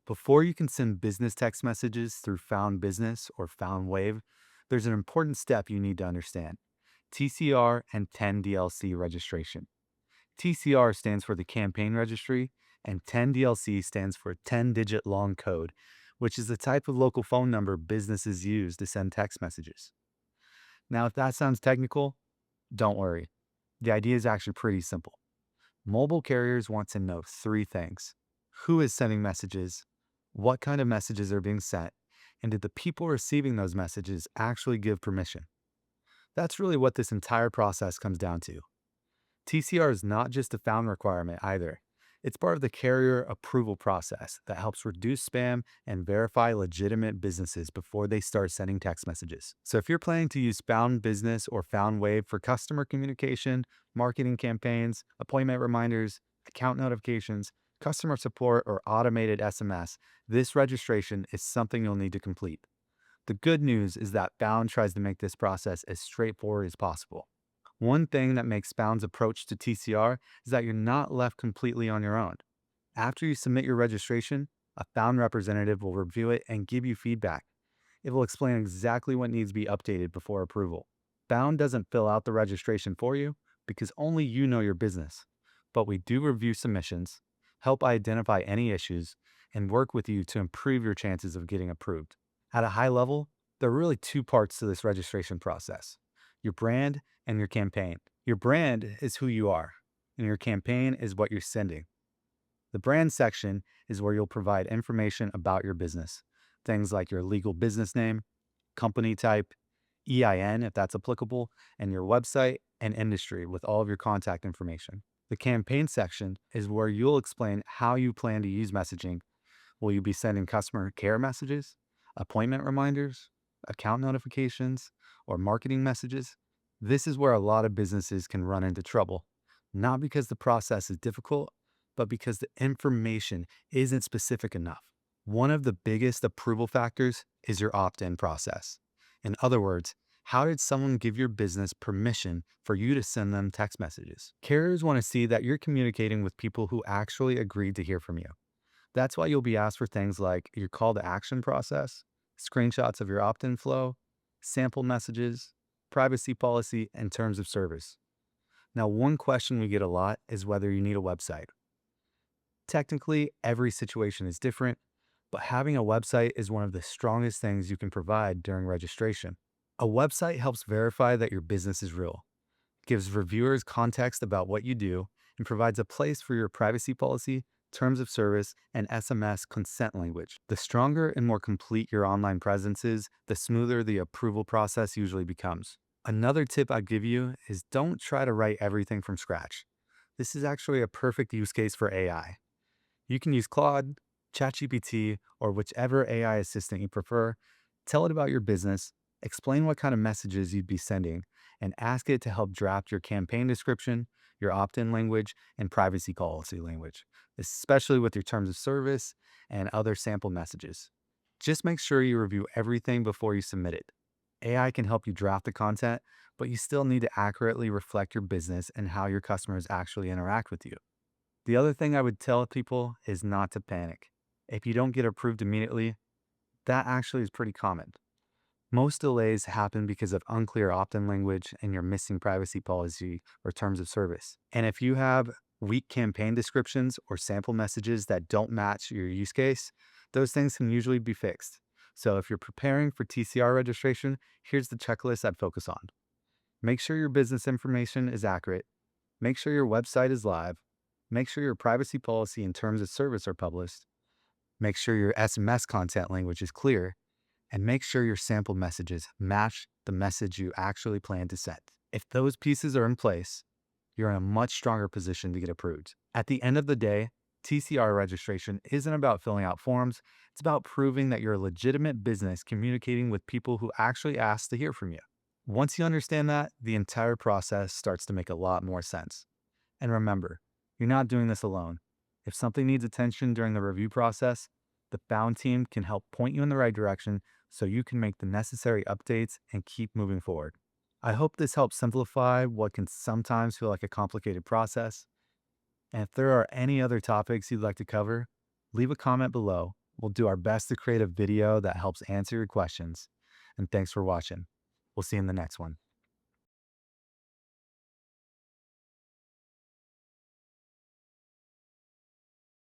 Before you can send business text messages through Phound Business or Phound Wave, there's an important step you need to understand: TCR and 10DLC registration. TCR stands for the Campaign Registry, and 10DLC stands for 10-digit long code, which is the type of local phone number businesses use to send text messages. Now, if that sounds technical, don't worry. The idea is actually pretty simple. Mobile carriers want to know three things: who is sending messages, what kind of messages are being sent, and did the people receiving those messages actually give permission? That's really what this entire process comes down to. TCR is not just a found requirement either. It's part of the carrier approval process that helps reduce spam and verify legitimate businesses before they start sending text messages. So if you're planning to use Found Business or Found Wave for customer communication, marketing campaigns, appointment reminders, account notifications, customer support, or automated SMS, this registration is something you'll need to complete. The good news is that Found tries to make this process as straightforward as possible. One thing that makes Found's approach to TCR is that you're not left completely on your own. After you submit your registration, a Found representative will review it and give you feedback. It will explain exactly what needs to be updated before approval. Found doesn't fill out the registration for you because only you know your business. But we do review submissions, help identify any issues, and work with you to improve your chances of getting approved. At a high level, there are really two parts to this registration process: your brand and your campaign. Your brand is who you are, and your campaign is what you're sending. The brand section is where you'll provide information about your business, things like your legal business name, company type, EIN if that's applicable, and your website and industry with all of your contact information. The campaign section is where you'll explain how you plan to use messaging. Will you be sending customer care messages, appointment reminders, account notifications, or marketing messages? This is where a lot of businesses can run into trouble, not because the process is difficult, but because the information isn't specific enough. One of the biggest approval factors is your opt-in process. In other words, how did someone give your business permission for you to send them text messages? Carriers want to see that you're communicating with people who actually agreed to hear from you. That's why you'll be asked for things like your call to action process, screenshots of your opt-in flow, sample messages, privacy policy, and terms of service. Now, one question we get a lot is whether you need a website. Technically, every situation is different, but having a website is one of the strongest things you can provide during registration. A website helps verify that your business is real, gives reviewers context about what you do, and provides a place for your privacy policy, terms of service, and SMS consent language. The stronger and more complete your online presence is, the smoother the approval process usually becomes. Another tip I'd give you is don't try to write everything from scratch. This is actually a perfect use case for AI. You can use Claude, ChatGPT, or whichever AI assistant you prefer. Tell it about your business, explain what kind of messages you'd be sending, and ask it to help draft your campaign description, your opt-in language, and privacy policy language, especially with your terms of service and other sample messages. Just make sure you review everything before you submit it. AI can help you draft the content, but you still need to accurately reflect your business and how your customers actually interact with you. The other thing I would tell people is not to panic. If you don't get approved immediately, that actually is pretty common. Most delays happen because of unclear opt-in language and you're missing privacy policy or terms of service. And if you have weak campaign descriptions or sample messages that don't match your use case, those things can usually be fixed. So if you're preparing for TCR registration, here's the checklist I'd focus on. Make sure your business information is accurate. Make sure your website is live. Make sure your privacy policy and terms of service are published. Make sure your SMS content language is clear. And make sure your sample messages match the message you actually plan to send. If those pieces are in place, you're in a much stronger position to get approved. At the end of the day, TCR registration isn't about filling out forms. It's about proving that you're a legitimate business communicating with people who actually ask to hear from you. Once you understand that, the entire process starts to make a lot more sense. And remember, you're not doing this alone. If something needs attention during the review process, the Found team can help point you in the right direction so you can make the necessary updates and keep moving forward. I hope this helps simplify what can sometimes feel like a complicated process. And if there are any other topics you'd like to cover, leave a comment below We'll do our best to create a video that helps answer your questions. And thanks for watching. We'll see you in the next one.